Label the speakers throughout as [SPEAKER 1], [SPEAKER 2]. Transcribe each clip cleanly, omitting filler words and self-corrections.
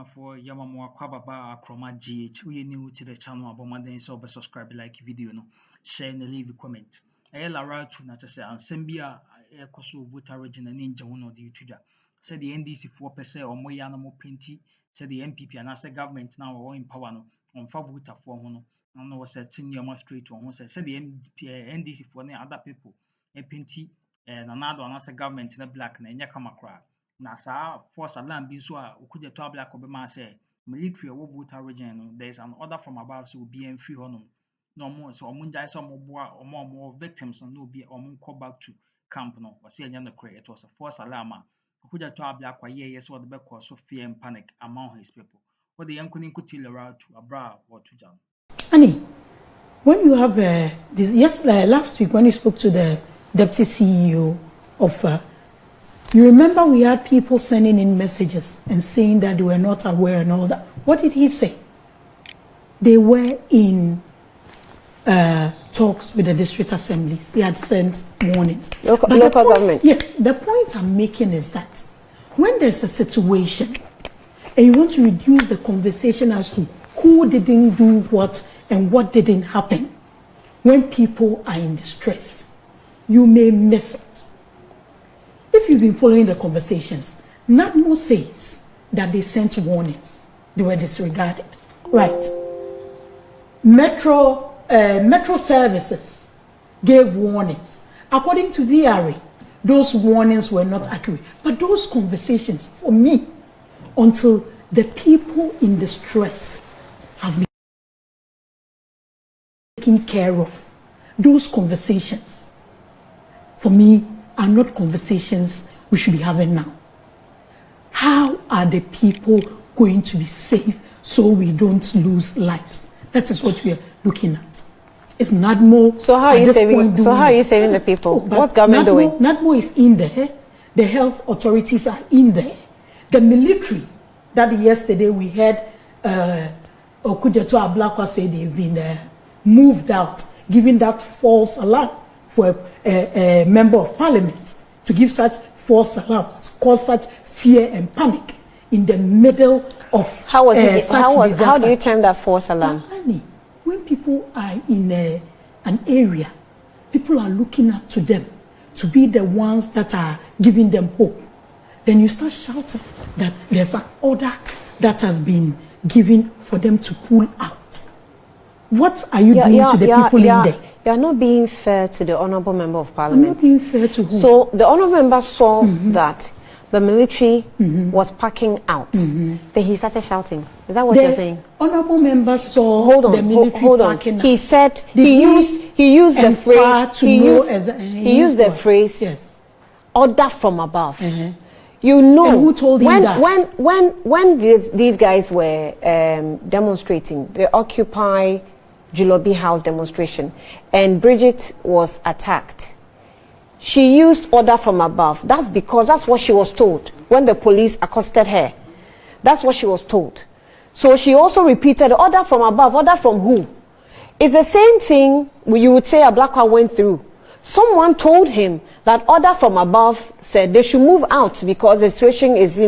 [SPEAKER 1] for Yamamoa Kwababa Chroma GH. We new to the channel about Monday, so subscribe, like video, no, share and leave a comment. I Lara to not say and Sembia Koso voter region and ninja one of the YouTuber. Said the NDC 4% or more animal pinty, said the MPP and as a government now are in power no on voter for one. I know what's a 10-year straight to one said the NDC for other people a pinty and another one as a government in a black and Yakamakra. Na saa force alarm bi so a Okudzeto Ablakwa be ma say military wo voter region no there is an order from above so be en free honom no more so omunjai so omo victims no be omo call back to camp no was say anya no kre it was a force alarm Okudzeto Ablakwa yes what the be cause so fear and panic among his people what the yankuni kuti lera to abra or to jam.
[SPEAKER 2] Annie, when you have last week when you spoke to the deputy CEO of you remember we had people sending in messages and saying that they were not aware and all that. What did he say? They were in talks with the district assemblies. They had sent warnings.
[SPEAKER 3] Local government.
[SPEAKER 2] Yes, the point I'm making is that when there's a situation and you want to reduce the conversation as to who didn't do what and what didn't happen, when people are in distress, you may miss it. If you've been following the conversations, NADMO says that they sent warnings. They were disregarded. Right. Metro services gave warnings. According to VRA, those warnings were not accurate. But those conversations, for me, until the people in distress have been taken care of, those conversations, for me, are not conversations we should be having now. How are the people going to be safe so we don't lose lives? That is what we are looking at. It's NADMO.
[SPEAKER 3] So how are you saving? So how are you saving the people? What's government doing?
[SPEAKER 2] NADMO is in there. The health authorities are in there. The military. That yesterday we heard Okudzeto Ablakwa say they've been moved out, giving that false alarm for a member of parliament to give such false alarms, cause such fear and panic in the middle of
[SPEAKER 3] how do you term that false alarm?
[SPEAKER 2] When people are in an area, people are looking up to them to be the ones that are giving them hope. Then you start shouting that there's an order that has been given for them to pull out. What are you doing to the people in there?
[SPEAKER 3] You are not being fair to the Honourable Member of Parliament.
[SPEAKER 2] I'm not being fair to who?
[SPEAKER 3] So the Honourable Member saw that the military was packing out. Then he started shouting. Is that what you're saying?
[SPEAKER 2] Honourable Member saw the military packing out.
[SPEAKER 3] He said he used the phrase
[SPEAKER 2] yes,
[SPEAKER 3] order from above. You know,
[SPEAKER 2] and who told him that?
[SPEAKER 3] When these guys were demonstrating, the Occupy Jilobi House demonstration, and Bridget was attacked, she used order from above. That's because that's what she was told when the police accosted her. That's what she was told. So she also repeated order from above. Order from who? It's the same thing you would say Ablakwa went through. Someone told him that order from above said they should move out because the situation is,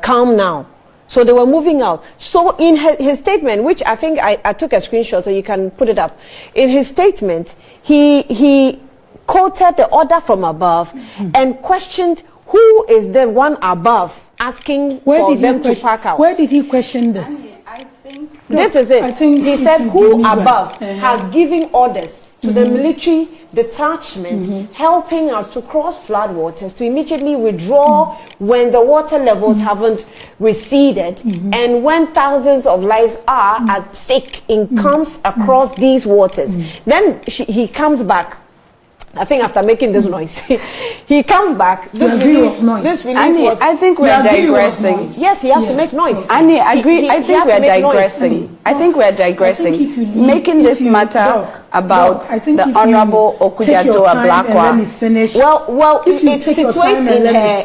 [SPEAKER 3] calm now. So they were moving out. So in his statement, which I think I took a screenshot so you can put it up. In his statement, he quoted the order from above and questioned who is the one above asking for them to pack out.
[SPEAKER 2] Where did he question this?
[SPEAKER 3] I think this is it. He said who above has given orders to the military detachment helping us to cross floodwaters to immediately withdraw when the water levels haven't receded and when thousands of lives are at stake in comes across these waters. Then he comes back. I think after making this noise, he comes back. This release was.
[SPEAKER 4] I think we're digressing.
[SPEAKER 3] Yes, he has to make noise.
[SPEAKER 4] Annie, I agree. I think we're digressing. I think we're digressing. Making this matter about the Honourable Okudzeto Ablakwa.
[SPEAKER 3] Well, it situates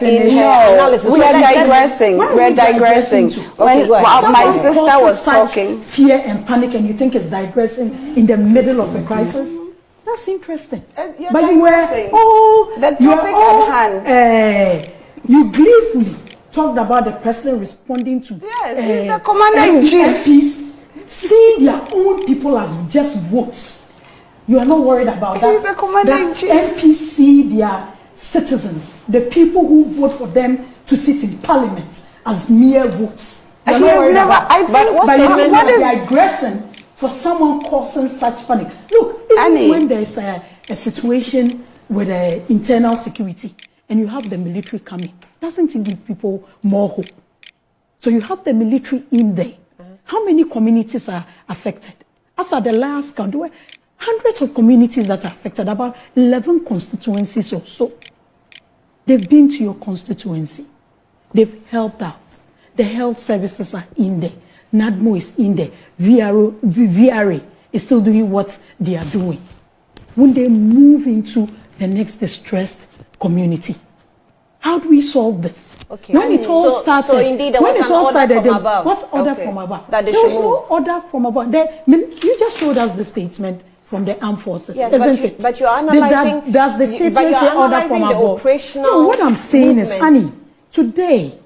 [SPEAKER 3] in her analysis.
[SPEAKER 4] We are digressing. We're digressing. When my sister was talking,
[SPEAKER 2] fear and panic, and you think it's digressing in the middle of a crisis. That's interesting.
[SPEAKER 4] But you were
[SPEAKER 2] the
[SPEAKER 4] topic at hand.
[SPEAKER 2] You gleefully talked about the president responding to
[SPEAKER 4] he's the commander-in-chief.
[SPEAKER 2] MPs, seeing their own people as just votes. You are not worried about that.
[SPEAKER 4] He's the commander-in-chief.
[SPEAKER 2] That MPs see their citizens, the people who vote for them to sit in parliament, as mere votes. You are not worried about that. But you are digressing for someone causing such panic. Look, even when there is a situation with internal security and you have the military coming, doesn't it give people more hope? So you have the military in there. How many communities are affected? As at the last count, there were hundreds of communities that are affected, about 11 constituencies or so. They've been to your constituency. They've helped out. The health services are in there. NADMO is in there. VRA is still doing what they are doing. When they move into the next distressed community, how do we solve this?
[SPEAKER 3] Okay.
[SPEAKER 2] When it all started,
[SPEAKER 3] so indeed, there was an order from above.
[SPEAKER 2] What order from above?
[SPEAKER 3] That
[SPEAKER 2] there was no order from above. You just showed us the statement from the armed forces,
[SPEAKER 3] yes,
[SPEAKER 2] isn't it?
[SPEAKER 3] But you're analyzing.
[SPEAKER 2] Does the statement say order from above? No, what I'm saying is, Annie, today,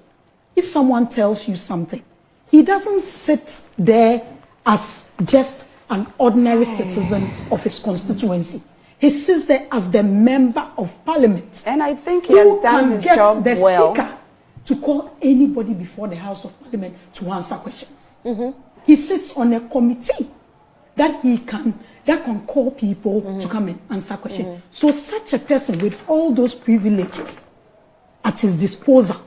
[SPEAKER 2] if someone tells you something, he doesn't sit there as just an ordinary citizen of his constituency. He sits there as the member of parliament.
[SPEAKER 4] And I think he has done his job well.
[SPEAKER 2] Speaker to call anybody before the House of Parliament to answer questions. He sits on a committee that can call people to come and answer questions. So such a person with all those privileges at his disposal,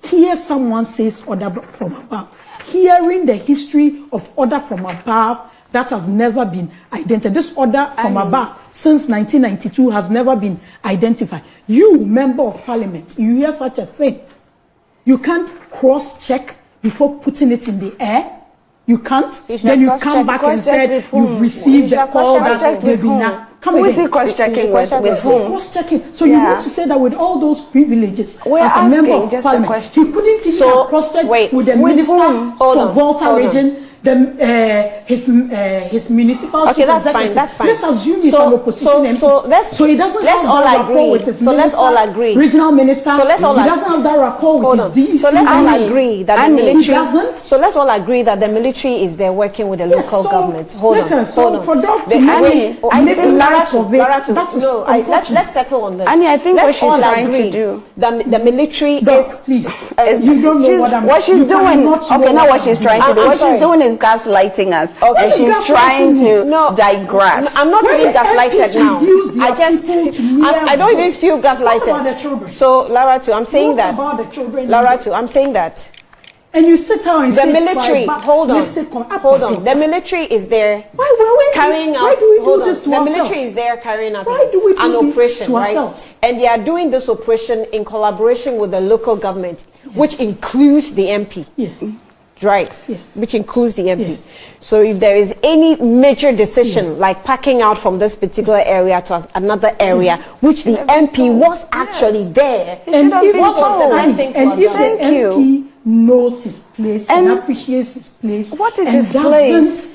[SPEAKER 2] hears someone says order from above, hearing the history of order from above that has never been identified. This order from above since 1992 has never been identified. You, member of parliament, you hear such a thing. You can't cross-check before putting it in the air. You can't. Then you come back and say you've received the call that they've been out.
[SPEAKER 4] Who is he cross-checking with whom?
[SPEAKER 2] Cross-checking. So you want to say that with all those privileges,
[SPEAKER 4] we're
[SPEAKER 2] as a member of
[SPEAKER 4] just
[SPEAKER 2] parliament, he couldn't even cross-check with the minister for Volta region, his municipal.
[SPEAKER 3] Okay, that's fine. That's fine.
[SPEAKER 2] Let's assume he's an opposition MP. So he doesn't have that rapport with his
[SPEAKER 3] let's all agree.
[SPEAKER 2] Regional minister.
[SPEAKER 3] So let's all
[SPEAKER 2] he doesn't have that rapport with his DEC.
[SPEAKER 3] So let's all agree that the military.
[SPEAKER 2] He doesn't.
[SPEAKER 3] So let's all agree that the military is there working with the local government. Hold on.
[SPEAKER 2] For them to make light of it,
[SPEAKER 3] let's settle on this.
[SPEAKER 4] Annie, I think what she's trying to do.
[SPEAKER 3] The military is.
[SPEAKER 2] Please, you don't know what I'm.
[SPEAKER 4] What she's doing. Okay, now what she's trying to do. What she's doing is gaslighting us. Okay, and she's trying to digress.
[SPEAKER 3] I'm not being gaslighted now. I don't even feel gaslighted. So Lara too, I'm saying that. Lara too, I'm saying that.
[SPEAKER 2] And you sit down and
[SPEAKER 3] the military. Hold on. The military is there carrying out. Hold on. The military is there carrying out an operation, right? And they are doing this operation in collaboration with the local government, which includes the MP.
[SPEAKER 2] Yes.
[SPEAKER 3] Right, which includes the MP. Yes. So if there is any major decision, like packing out from this particular area to another area, which the MP was actually there,
[SPEAKER 2] and if the MP knows his place and appreciates his place,
[SPEAKER 4] what is his place?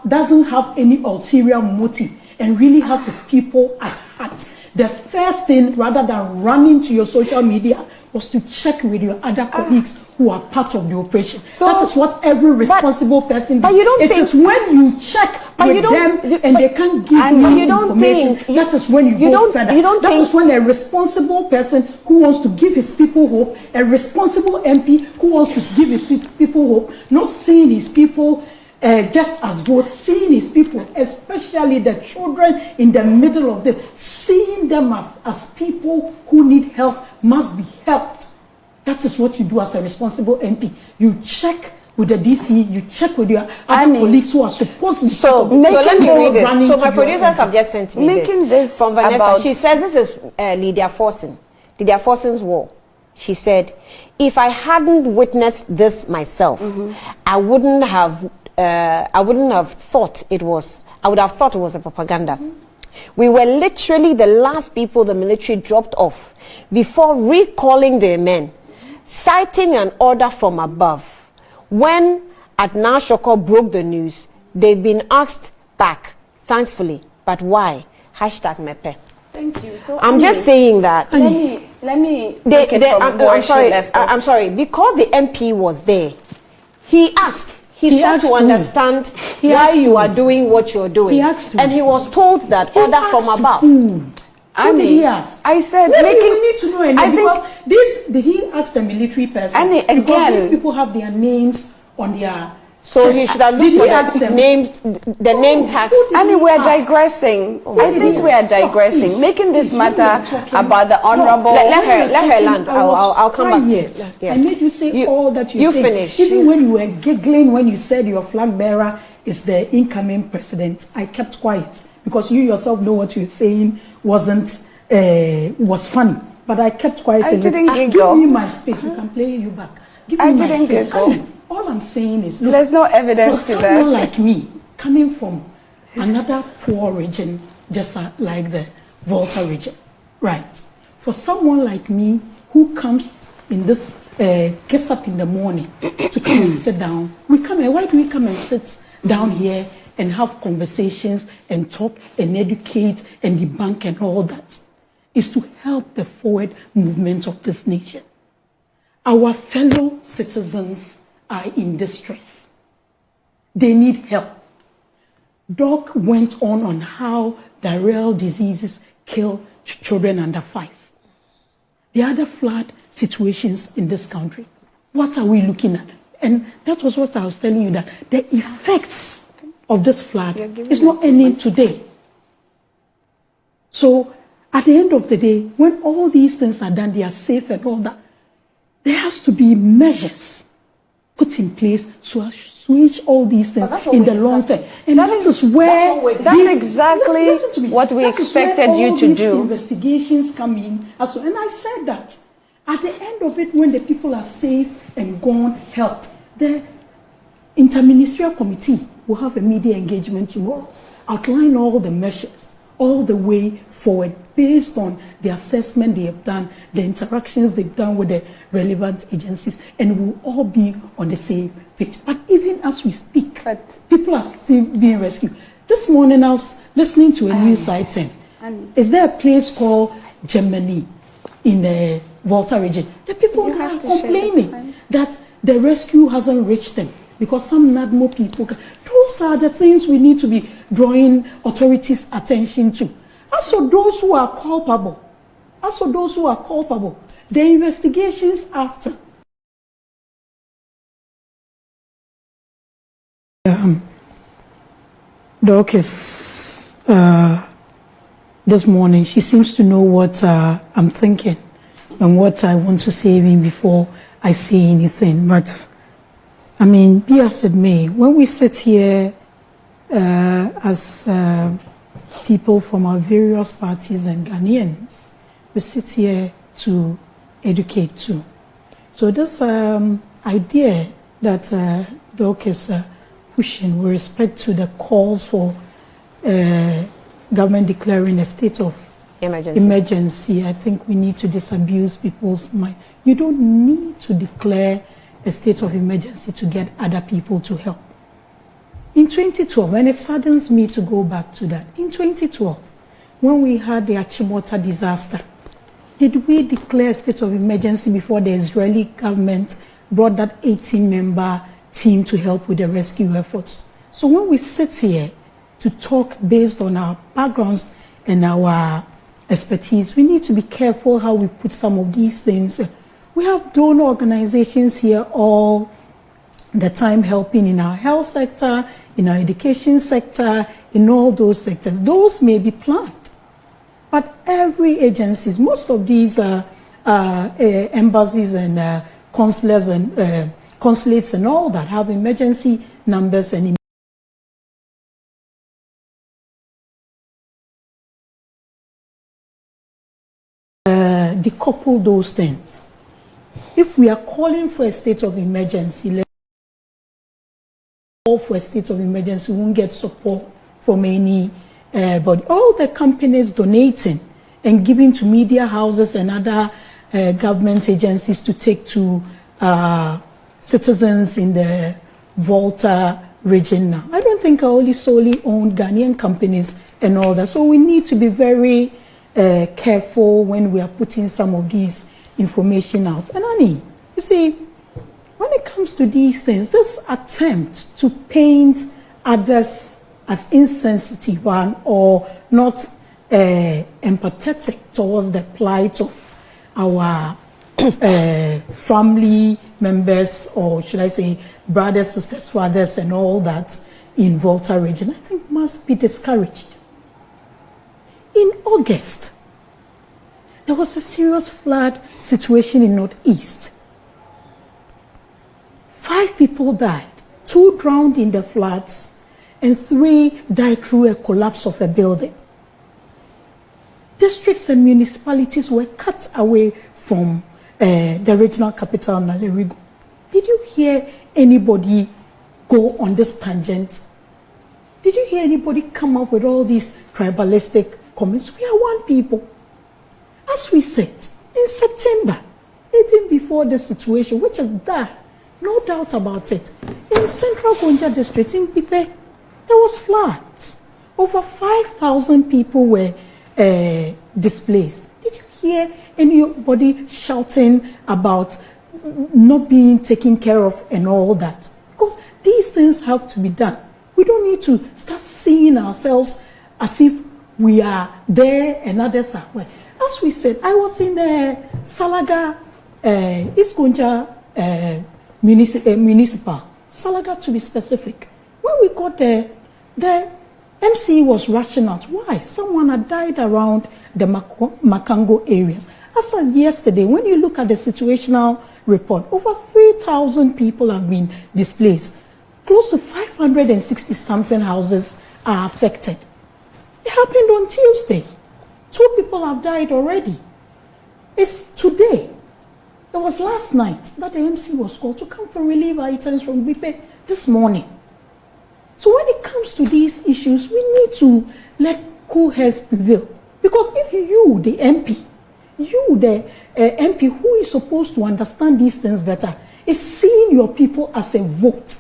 [SPEAKER 2] Doesn't have any ulterior motive and really has his people at heart, the first thing, rather than running to your social media, was to check with your other colleagues who are part of the operation. So that is what every responsible person does. It is when you check with them and they can't give you information, that is when you go further. That is when a responsible person who wants to give his people hope, a responsible MP who wants to give his people hope, not seeing his people just as both, seeing his people, especially the children in the middle of this, seeing them as people who need help, must be helped. That is what you do as a responsible MP. You check with the DC, you check with your other colleagues who are supposed to be.
[SPEAKER 3] So let me read it. So my producers have just sent me this from Vanessa. She says this is Lydia Forson's war. She said, if I hadn't witnessed this myself, I would have thought it was a propaganda. We were literally the last people the military dropped off before recalling their men, citing an order from above. When Adnan Shoko broke the news, they've been asked back, thankfully. But why? #Mepe.
[SPEAKER 4] Thank you. So
[SPEAKER 3] I'm just saying that.
[SPEAKER 4] Let me take it from where she left off.
[SPEAKER 3] I'm sorry, because the MP was there, he asked. He sought to understand why you are doing what you're doing. And he was told that order from above.
[SPEAKER 2] What did he ask?
[SPEAKER 4] I said,
[SPEAKER 2] we need to know. I think did he ask the military person? Because these people have their names on their.
[SPEAKER 3] So he should have looked for the name tags.
[SPEAKER 4] And we are digressing. I think we are digressing, making this matter about the honorable.
[SPEAKER 3] Let her land. I'll come back.
[SPEAKER 2] Yes. I made you say all that you said.
[SPEAKER 3] Finish.
[SPEAKER 2] Even when you were giggling when you said your flag bearer is the incoming president, I kept quiet because you yourself know what you're saying was funny. But I kept quiet.
[SPEAKER 4] I didn't giggle.
[SPEAKER 2] Give me my space. You can play you back. Give me my space.
[SPEAKER 4] Giggle.
[SPEAKER 2] All I'm saying is, look,
[SPEAKER 4] there's no evidence to that.
[SPEAKER 2] For someone like me, coming from another poor region, just like the Volta region, right? For someone like me who comes in this, gets up in the morning to come and sit down, why do we come and sit down here and have conversations and talk and educate and debunk and all that? Is to help the forward movement of this nation. Our fellow citizens are in distress. They need help. Doc went on how diarrheal diseases kill children under 5. The other flood situations in this country, what are we looking at? And that was what I was telling you, that the effects of this flood is not ending today. So at the end of the day, when all these things are done, they are safe and all that, there has to be measures put in place to switch all these things in the long term. And that is where
[SPEAKER 4] that's exactly what we expected you to do.
[SPEAKER 2] Investigations come in. And I said that at the end of it, when the people are safe and gone, helped, the interministerial committee will have a media engagement tomorrow, outline all the measures, all the way forward, based on the assessment they have done, the interactions they've done with the relevant agencies, and we'll all be on the same page. But even as we speak, people are still being rescued. This morning I was listening to a news item. Is there a place called Germany in the Volta region? The people are complaining that the rescue hasn't reached them because some NADMO people. Those are the things we need to be drawing authorities' attention to. As for those who are culpable, the investigations after. Doc is this morning. She seems to know what I'm thinking and what I want to say even before I say anything. But I mean, be as it may, when we sit here as people from our various parties and Ghanaians, we sit here to educate too. So this idea that Doc is pushing with respect to the calls for government declaring a state of emergency, I think we need to disabuse people's mind. You don't need to declare a state of emergency to get other people to help. In 2012, and it saddens me to go back to that, in 2012, when we had the Achimota disaster, did we declare a state of emergency before the Israeli government brought that 18-member team to help with the rescue efforts? So when we sit here to talk based on our backgrounds and our expertise, we need to be careful how we put some of these things. We have donor organizations here all the time helping in our health sector, in our education sector, in all those sectors. Those may be planned. But every agencies, most of these embassies and consulates and consulates and all that have emergency numbers and decouple those things. If we are calling for a state of emergency, let's call for a state of emergency, we won't get support from any but all the companies donating and giving to media houses and other government agencies to take to citizens in the Volta region now. I don't think are only solely owned Ghanaian companies and all that. So we need to be very careful when we are putting some of these information out. And Annie, you see, when it comes to these things, this attempt to paint others as insensitive or not empathetic towards the plight of our family members, or should I say brothers, sisters, fathers, and all that in Volta region, I think must be discouraged. In August, there was a serious flood situation in Northeast. 5 people died, 2 drowned in the floods, and 3 died through a collapse of a building. Districts and municipalities were cut away from the regional capital, Nalerigo. Did you hear anybody go on this tangent? Did you hear anybody come up with all these tribalistic comments? We are one people. As we said, in September, even before the situation, which is there, no doubt about it, in Central Gonja district, in Pipe, there was floods. Over 5,000 people were displaced. Did you hear anybody shouting about not being taken care of and all that? Because these things have to be done. We don't need to start seeing ourselves as if we are there and others are where. As we said, I was in Salaga, East Gonja municipal, Salaga to be specific. When we got there, the MC was rushing out. Why? Someone had died around the Makango areas. As of yesterday, when you look at the situational report, over 3,000 people have been displaced. Close to 560-something houses are affected. It happened on Tuesday. 2 people have died already. It's today. It was last night that the MC was called to come for relief items from Bipe this morning. So when it comes to these issues, we need to let cool heads prevail. Because if you, the MP, MP who is supposed to understand these things better, is seeing your people as a vote.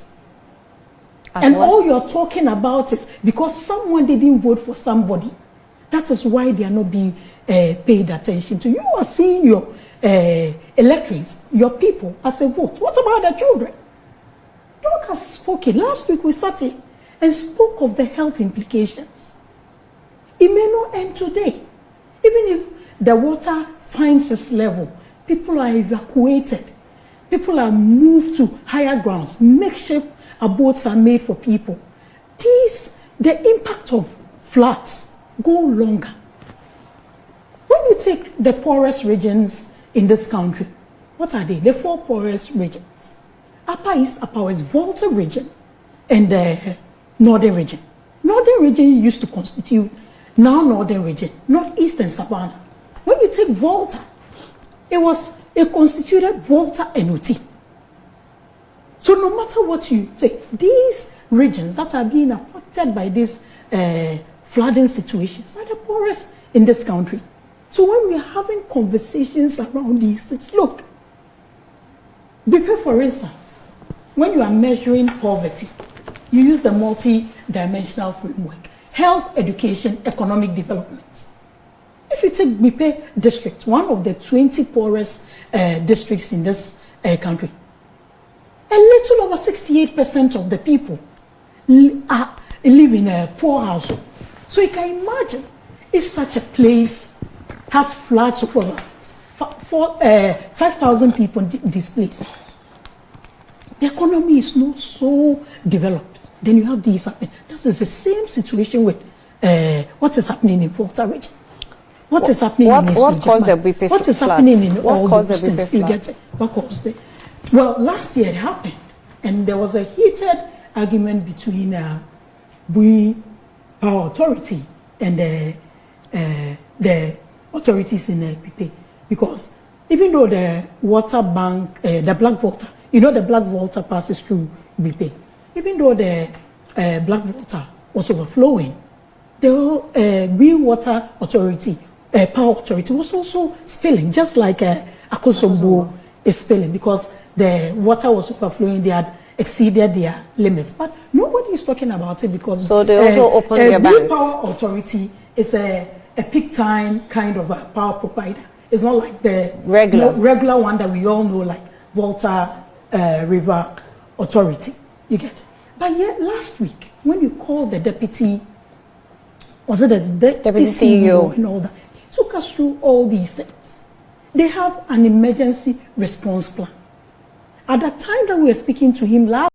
[SPEAKER 2] And all you're talking about is because someone didn't vote for somebody. That is why they are not being paid attention to. You are seeing your electorates, your people, as a vote. What about the children? Doc has spoken. Last week we sat in and spoke of the health implications. It may not end today. Even if the water finds its level, people are evacuated. People are moved to higher grounds. Makeshift abodes are made for people. The impact of floods go longer. When you take the poorest regions in this country, what are they? The 4 poorest regions. Upper East, Upper West, Volta region, and the Northern region. Northern region used to constitute now Northern region, Northeast and Savannah. When you take Volta, it constituted Volta and Uti. So no matter what you say, these regions that are being affected by these flooding situations are the poorest in this country. So when we are having conversations around these things, look, for instance, when you are measuring poverty, you use the multi-dimensional framework. Health, education, economic development. If you take Bipe district, one of the 20 poorest districts in this country, a little over 68% of the people live in a poor household. So you can imagine if such a place has floods of over 5,000 people displaced. The economy is not so developed. Then you have these happening. That is the same situation with what is happening in Volta region. What is happening in East region? What is happening in all those things? You get it? What caused it? Well, last year it happened, and there was a heated argument between Bui Power Authority and the authorities in Pipe, because even though the water bank, the Black Volta, the Black Volta passes through Pipe, even though the Black Volta was overflowing, the Bui Water Authority, Power Authority was also spilling, just like Akosombo is spilling, because the water was overflowing. They had exceeded their limits, but nobody is talking about it because
[SPEAKER 3] so they also opened their banks.
[SPEAKER 2] Power Authority is a peak time kind of a power provider. It's not like the
[SPEAKER 3] regular
[SPEAKER 2] one that we all know, like Volta River Authority. You get it? But yet last week, when you called the deputy, was it the deputy CEO and all that, he took us through all these things. They have an emergency response plan. At the time that we were speaking to him last